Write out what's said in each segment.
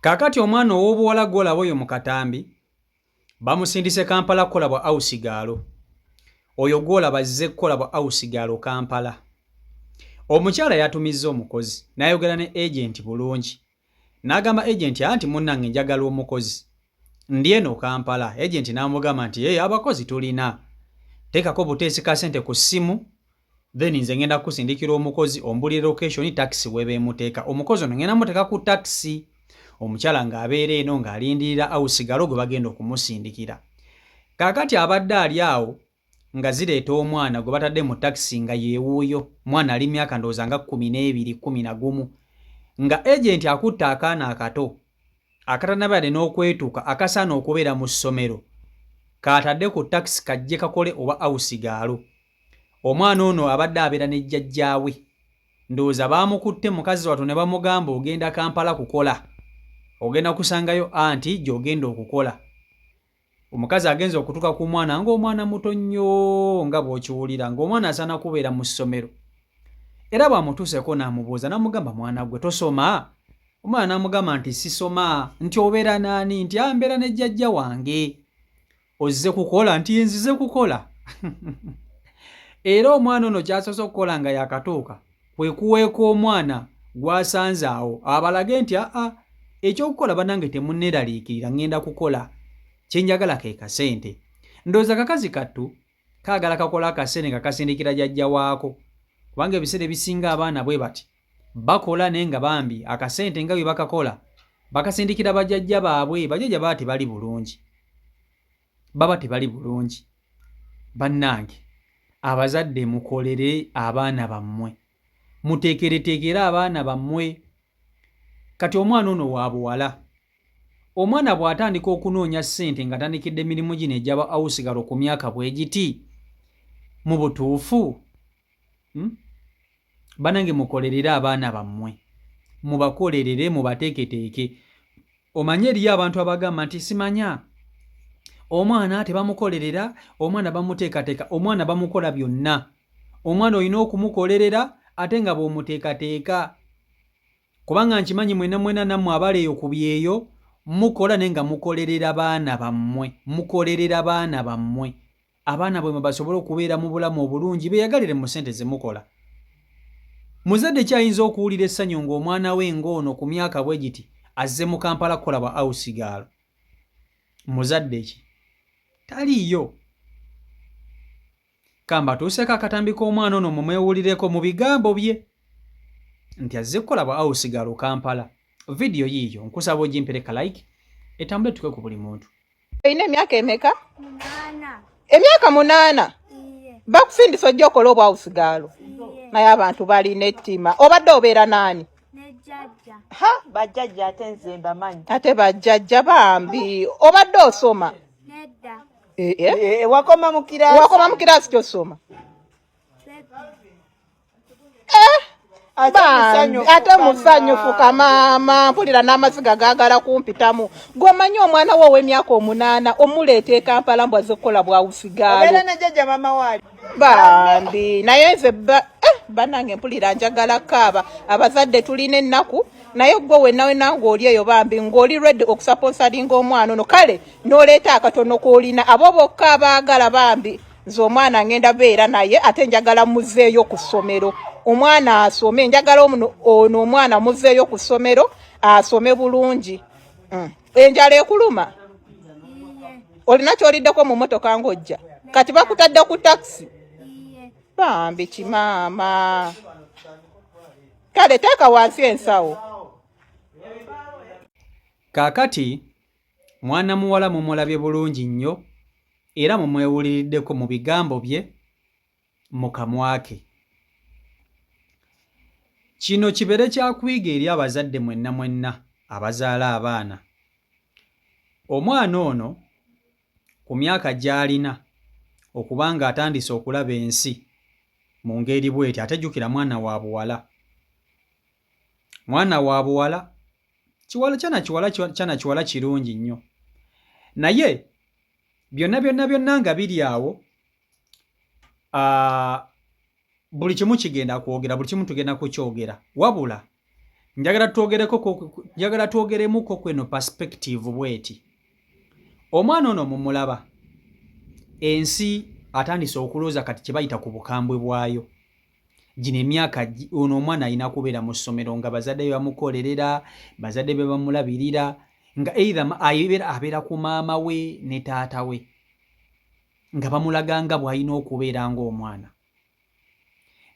Kakati omwana ow'obuwala gw'olaba oyo mu katambi bamusindise Kampala kukola bwa awusigaalo. Oyo gw'olaba azze kukola bwa awusigaalo Kampala. Omukyala yatumizza omukozi n'ayogera ne agenti bulungi. N'agamba agenti anti munnange njagala omukozi. Ndi eno Kampala. Agenti n'amugamba nti abakozi tulina. Teekako buteesi ka ssente ku ssimu then nze ngenda kusindikira omukozi ombulira location taxi webe muteeka. Omukozi ono ngenda muteeka ku taxi. Omukyala ng'abeera eno ng'alindirira awusigalo gwe bagenda okumusindikira. Kaakati abadde ali awo nga zireeta omwana gwe batadde mu taxi nga yeewuuyo. Mwana ali myaka ndowooza nga 12, 11. Nga agenti akutte akaana akato akatanabadde n'okwetuuka akasaana okubeera mu ssomero kaatadde ku taxi kajje kakole oba awusigaalo. Omwana ono abadde abeera ne jjajjaawe. Ndowooza baamukutte mukazi wattu ne bamugamba ogenda Kampala kukola. Ogenda kusangayo anti gy'ogenda okukola. Omukazi agenza okutuuka ku mwana ng'omwana muto nnyo nga bw'okiwulira ng'omwana asaana kubeera mu ssomero. Era bw'amutuuseko n'amubuuza n'amugamba mwana gwe tosoma? Omwana n'amugamba nti sisoma. Nti obeera n'ani? Nti mbeera ne jjajja wange. Ozze kukola? Nti nzize kukola. Era omwana ono ky'asoose okukola nga yakatuuka kwe kuweeka omwana gw'asanze awo abalage nti ekyokukola bannange temunneeraliikirira ngenda kukola kye njagala ke kasente. Ndowooza kakazi kattu kaagala kakola akasente nga kasindikira jjajja waako kubanga ebiseera ebisinga abaana bwe bati bakola naye nga bambi akasente nga bwe bakakola bakasindikira bajjajja baabwe. Bajjajja baba tebali bulungi, baba tebali bulungi. Bannange abazadde mukolere abaana bammwe, muteekereteekere abaana bammwe. Kati omwana ono wa buwala. Omwana bw'atandika okunoonya ssente nga tandikidde emirimu gino egyaba awusigalo ku myaka bwe giti mu butuufu bannange mukolerere abaana bammwe, mubakolerere mubateeketeeke. Omanye eriyo abantu abagamba nti simanya omwana tebamukolerera, omwana bamuteekateeka, omwana bamukola byonna. Omwana olina okumukolerera ate nga bw'omuteekateeka. Kubanga nkimanyi mwena nammwe abali eyo ku byeyo mukola naye nga mukolerera baana bammwe, mukolerera baana bammwe. Abaana bwe basobole okubeera mu bulamu obulungi beeyagalire mu ssente ze mukola. Muzadde kyayinza okuwulira essanyu ng'omwana we ng'ono ku myaka bwe giti azze mu Kampala kukola bwa awusigaalo. Muzadde ki? Taliiyo. Kamba tuuseeko akatambi k'omwana ono mumwewulireko mu bigambo bye nti azze kukola bwa awusigaalo Kampala. Vidiyo yiiyo nkusaba ogimpereka like etambule tuke ku buli muntu. Oyina emyaka emeka? 8. Emyaka 8? Bakusindisa ojja okola obwa awusigaalo? Naye abantu balina ettima. Obadde obeera n'ani? Nejjajja. Bajjajja ate nze mbamanyi. Ate bajjajja bambi. Obadde osoma? Nedda. Wakoma mu kiraasi? Wakoma mu kiraasi ky'osoma? Ate musanyufu kamaama, mpulira n'amaziga gaagala kumpitamu. Gw'omanyi omwana wo ow'emyaka 8 omuleeta e Kampala mbw azze kukola bwa awusigaalo. Obeera ne jjajja mama waali? Bambi naye nze bannange mpulira njagala kaaba. Abazadde tulina ennaku naye gwe wenna ng'oli eyo bambi ng'oli ready okusaponsalinga omwana ono kale n'oleeta akatono k'olina abo bokka abaagala bambi. Nze omwana ngenda beera naye ate njagala muzeeyo ku ssomero. Omwana asome, njagala ono omwana muzeeyo ku ssomero asome bulungi. Enjala ekuluma? Olina ky'oliddeko mu mmotoka ng'ojja? Kati bakutadde ku taxi? Bambi kimaama. Kale teeka wansi ensawo. Kaakati mwana muwala mumulabye bulungi nnyo era mumwewuliriddeko mu bigambo bye mu kamwa ke. Kino kibeere kyakuyiga eri abazadde mwenna abazaala abaana. Omwana ono ku myaka gy'alina okuba nga atandise okulaba ensi mu ngeri bw'eti ate jjukira mwana wa buwala. Mwana wa buwala kyana kiwala kirungi nnyo. Naye byonna nga biri awo buli kimu kigenda kwogera, buli kimu tugenda kukyogera. Wabula njagala twogeremuko kweno perspective bweti. Omwana ono mumulaba ensi atandise okulooza kati kye bayita ku bukambwe bwayo. Gino emyaka ono omwana alina kubeera mu ssomero nga bazadde be bamukolerera, bazadde be bamulabirira, nga either abeera ku maama we ne taata we nga bamulaganga bw'alina okubeera ng'omwana.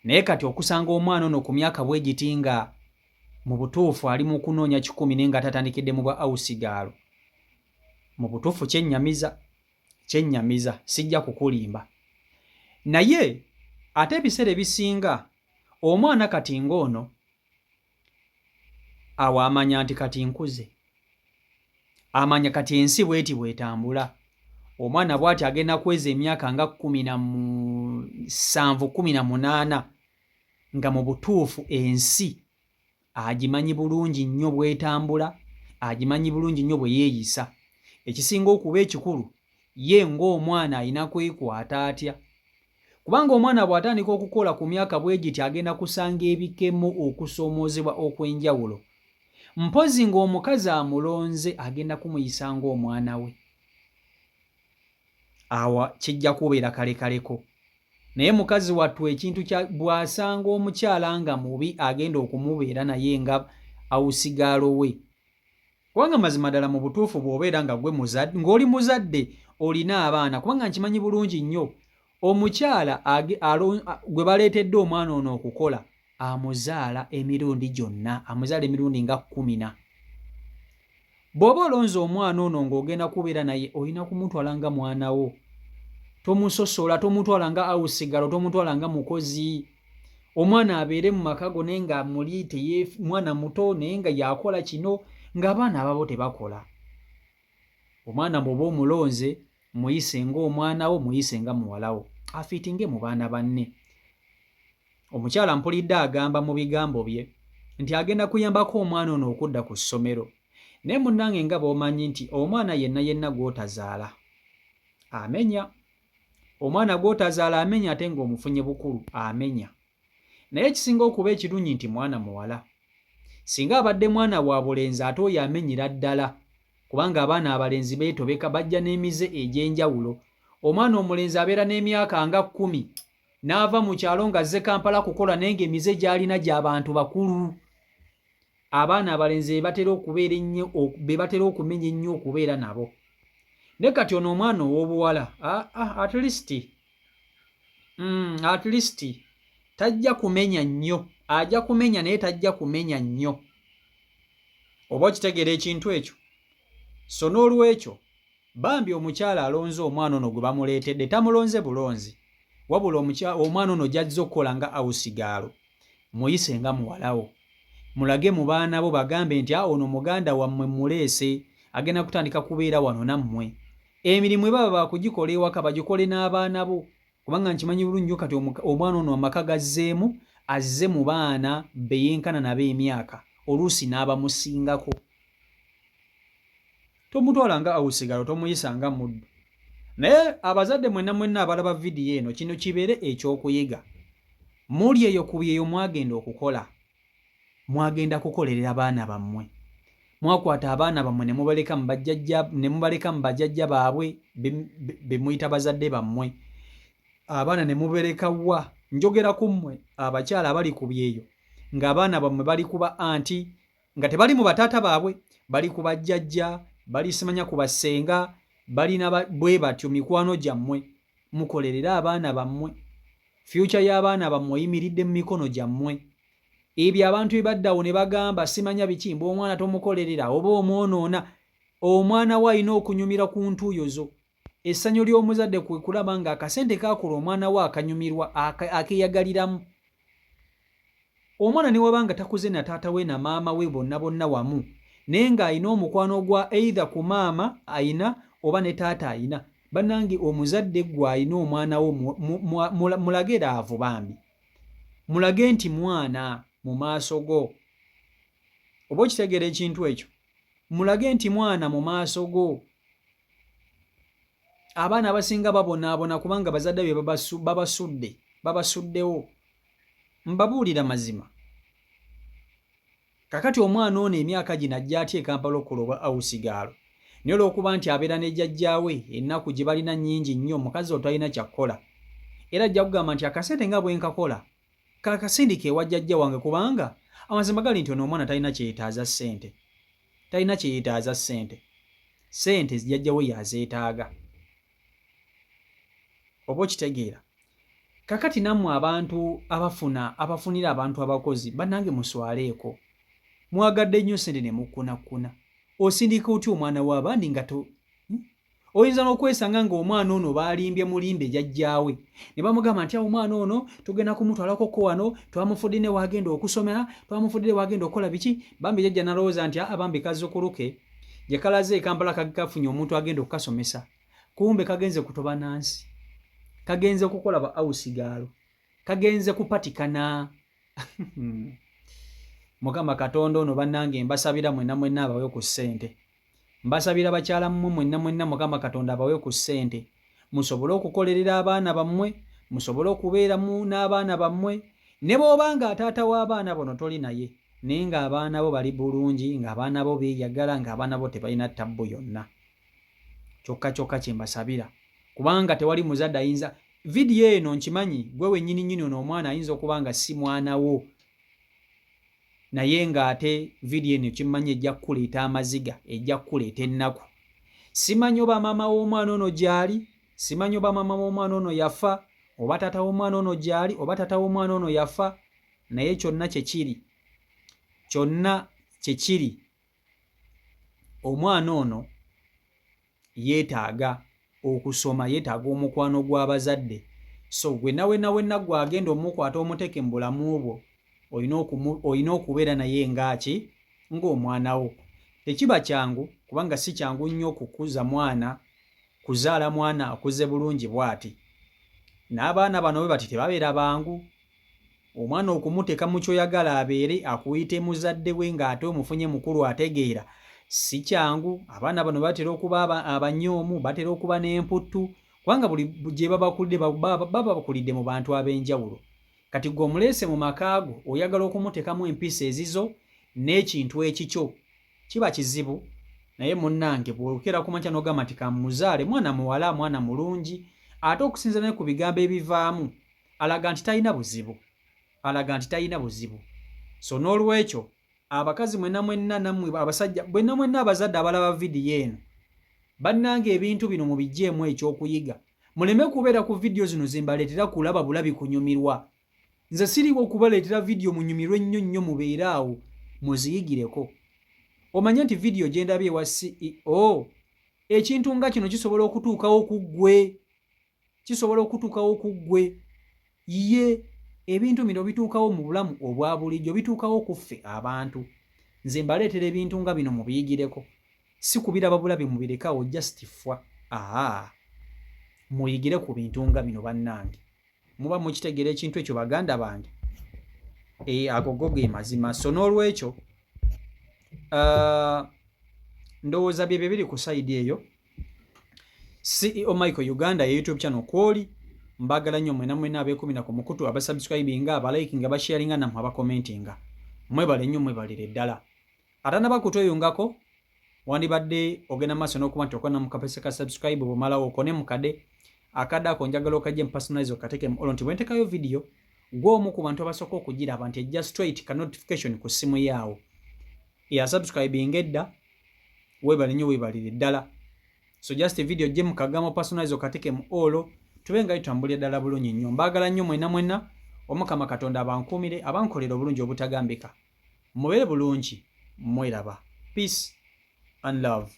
Naye kati okusanga omwana ono ku myaka bwe giti nga mu butuufu ali mu kunoonya 10 naye nga tatandikidde mu bwa awusigaalo, mu butuufu kyennyamiza, sijja kukulimba. Naye ate ebiseera ebisinga omwana kati ng'ono awo amanya nti kati nkuze, amanya kati ensi bweti bwetambula. Omwana bw'ati agenda kweza emyaka nga 17, 18 nga mu butuufu ensi agimanyi bulungi nnyo bwetambula, agimanyi bulungi nnyo bwe yeeyisa. Ekisinga okuba ekikulu ye ng'omwana alina kwekwata atya, kubanga omwana bw'atandika okukola ku myaka bwe giti agenda kusanga ebikemo okusoomoozebwa okw'enjawulo. Mpozi ng'omukazi amulonze agenda kumuyisa ng'omwana we, awa kijja kubeera kalekaleko. Naye mukazi wattu ekintu bw'asanga omukyala nga mubi agenda okumubeera naye nga awusigaalo we. Kubanga mazima ddala mu butuufu bw'obeera nga ng'oli muzadde olina abaana, kubanga nkimanyi bulungi nnyo omukyala gwe baleetedde omwana ono okukola amuzaala emirundi gyonna, amuzaala emirundi nga 14. Bw'oba olonze omwana ono ng'ogenda kubeera naye olina kumutwala nga mwana wo. Tomusosola, tomutwala nga awusigalo, tomutwala nga mukozi. Omwana abeere mu maka go naye nga muli mwana muto naye nga yakola kino, ng'abaana ababo tebakola. Omwana bw'oba omulonze muyise ng'omwana wo, muyise nga muwala wo, afiitinge mu baana banne. Omukyala mpulidde agamba mu bigambo bye nti agenda kuyambako omwana ono okudda ku ssomero. Naye munnange nga bw'omanyi nti omwana yenna gw'otazaala amenya. Omwana gw'otazaala amenya, ate ng'omufunye bukulu amenya. Naye ekisinga okuba ekirungi nti mwana muwala. Singa abadde mwana wa bulenzi ate oyo amenyera ddala, kubanga abaana abalenzi beetobeka bajja n'emize egy'enjawulo. Omwana omulenzi abeera n'emyaka nga 10 n'ava mu kyalo ng'azze Kampala kukola naye ng'emize gy'alina gy'abantu bakulu. Abaana abalenzi be batera okumenya ennyo okubeera nabo. Ne kati ono omwana ow'obuwala at least tajja kumenya nnyo, ajja kumenya naye tajja kumenya nnyo. Oba okitegeera ekintu ekyo? So n'olwekyo bambi omukyala alonze omwana ono gwe bamuleetedde tamulonze bulonzi, wabula omwana ono gy'azze okukola nga awusigaalo, muyise nga muwalawo. Mulage mu baana bo bagambe nti ono muganda wammwe muleese, agenda kutandika kubeera wano nammwe. Emirimu baba bakugikola ewaka bagikole n'abaana bo, kubanga nkimanyi bulungi nnyo kati omwana ono amaka gazzeemu azze mu baana beyenkana nabo emyaka, oluusi n'abamusingako. Tomutwala nga awusigalo, tomuyisa nga muddu. Naye abazadde mwenna abalaba vidiyo eno, kino kibeere ekyokuyiga. Muli eyo ku byeyo mwagenda okukola, mwagenda kukolerera baana bammwe. Mwakwata abaana bammwe ne mubaleka mu bajjajja baabwe be muyita bazadde bammwe. Abaana ne mubereka wa? Njogera ku mmwe abakyala abali ku byeyo ng'abaana bammwe bali kuba anti nga tebali mu bataata baabwe, bali ku bajjajja, bali simanya ku basenga, balina bwe batyo mikwano gyammwe. Mukolerera abaana bammwe. Future y'abaana bammwe oyimiridde mu mikono gyammwe. Ebyo abantu ebaddawo ne bagamba simanya biki, mbu omwana tomukolerera oba omwonoona. Omwana we alina okunyumira ku ntuuyo zo. Essanyu ly'omuzadde kwe kulaba nga akasente kaakula omwana we akanyumirwa, akeeyagaliramu. Omwana ne wabanga takuze na taata we na maama we bonna wamu, naye ng'alina omukwano gwa either ku maama ayina oba ne taata ayina, bannange omuzadde gwe alina omwana wo mulage raavu bambi. Mulage nti mwana mu maaso go. Oba okitegeera ekintu ekyo? Mulage nti mwana mu maaso go. Abaana abasinga babonaabona kubanga bazadde be babasuddewo. Mbabuulira mazima. kakati omwana ono emyaka gino ajja atya e Kampala okukola obwa awusigaalo naye olw'okuba nti abeera ne jjajjaawe ennaku gye balina nnyingi nnyo omukazi oyo talina kyakkola era ajja kugamba nti akasente nga bwe nkakola kakasindika ewa jjajja wange kubanga amazima gali nti ono omwana talina kyeyeetaaza ssente ssente jjajjawe yazeetaaga oba okitegeera kakati nammwe abantu abafunira abantu abakozi bannange muswaleeko mwagadde nnyo ssente ne mukkunakuna osindika otya omwana w'abandi nga oyinza n'okwesanga ng'omwana ono baalimbye mulimbe jjajjaawe ne bamugamba nti omwana ono tugenda kumutwalakoko wano twamufudde wagenda okusomera twamufudde wagenda okukola biki bambi jjajja nalowooza nti bambi kazzukulu ke gye kalaze e Kampala kafunye omuntu agenda okukasomesa kumbe kagenze kutoba nansi kagenze kukola ba awusigaalo kagenze kupatikana Mukama Katonda ono bannange mbasabira mwenna abawe ku ssente mbasabira bakyala mmwe mwenna Mukama Katonda abawe ku ssente musobole okukolerera abaana bammwe musobole okubeeramu n'abaana bammwe ne bw'obanga ataata w'abaana bono toli naye naye ng'abaana bo bali bulungi ng'abaana bo beeyagala ng'abaana bo tebalina ttabbu yonna kyokka kye mbasabira kubanga tewali muzadde ayinza vidiyo eno nkimanyi gwe wennyini ono omwana ayinza okuba nga si mwana wo naye ng'ate vidiyo eno kimmanyi ejja kukuleeta amaziga ejja kukuleeta ennaku simanyi oba maama w'omwana ono gy'ali simanyi oba maama w'omwana ono yafa oba taata w'omwana ono gy'ali oba taata w'omwana ono yafa naye kyonna kyekiri omwana ono yeetaaga okusoma yeetaaga omukwano gw'abazadde so wenna gw'agenda omukwata omuteeke mu bulamu bwo olina okubeera naye ngaaki ng'omwana wo tekiba kyangu kubanga si kyangu nnyo kuzaala mwana akuze bulungi bw'ati n'abaana bano bwe bati tebabeera bangu omwana okumuteeka mu kyoyagala abeere akuyite muzadde we ng'ate omufunye mukulu ategeera si kyangu abaana bano batera okuba abanyoomu batera okuba n'emputtu kubanga buli gye baba bakulidde mu bantu ab'enjawulo kati gwe omuleese mu makaago oyagala okumuteekamu empisa ezizo n'ekintu ekikyo kiba kizibu naye munnange bw'okera ku makya n'ogamba nti kamuzaale mwana muwala mwana mulungi ate okusinza naye ku bigambo ebivaamu alaga nti talina buzibu so n'olwekyo abakazi mwenna nammwe abasajja mwenna abazadde abalaba vidiyo eno bannange ebintu bino mubijjeemu ekyokuyiga muleme kubeera ku vidiyo zino zimbaleetera kulaba bulabi kunyumirwa nze siriwo okubaleetera vidiyo munyumirwe ennyo mubeere awo muziyigireko omanye nti vidiyo gye ndabye ewa CEO ekintu nga kino kisobola okutuukawo ku ggwe ye ebintu bino bituukawo mu bulamu obwa bulijjo bituukawo ku ffe abantu nze mbaleetera ebintu nga bino mubiyigireko si kubiraba bulabi mubirekawo justifwa muyigire ku bintu nga bino bannange muba mukitegeera ekintu ekyo baganda bange agogo ge mazima so n'olwekyo ndowooza bye biri ku sayidi eyo CEO Michael Uganda ya YouTube channel kwoli mbagala nnyo mwenna abeekumira ku mukutu abasubscribinga abalikinga basharinga namwe abakomentinga mwebale nnyo mwebalire ddala atana bakutweyungako wandibadde ogenda maaso n'okuba nti okona mu kapese ka subscribe bw'omalawo okone mu kade akadde ako njagala okajje mu personalize okateke mu olwo nti bwentekayo vidiyo gw'omu ku bantu abasooka okugiraba nti ejja straight ka notification ku ssimu yaawo eyasubscribinga edda weebale nnyo weebalire ddala so just video gye mukagamo personalize okateke mu olwo tube nga itambulira ddala bulungi nnyo mbaagala nnyo mwenna Omukama Katonda abankuumire abankolera obulungi obutagambika mubeere bulungi mweraba peace and love.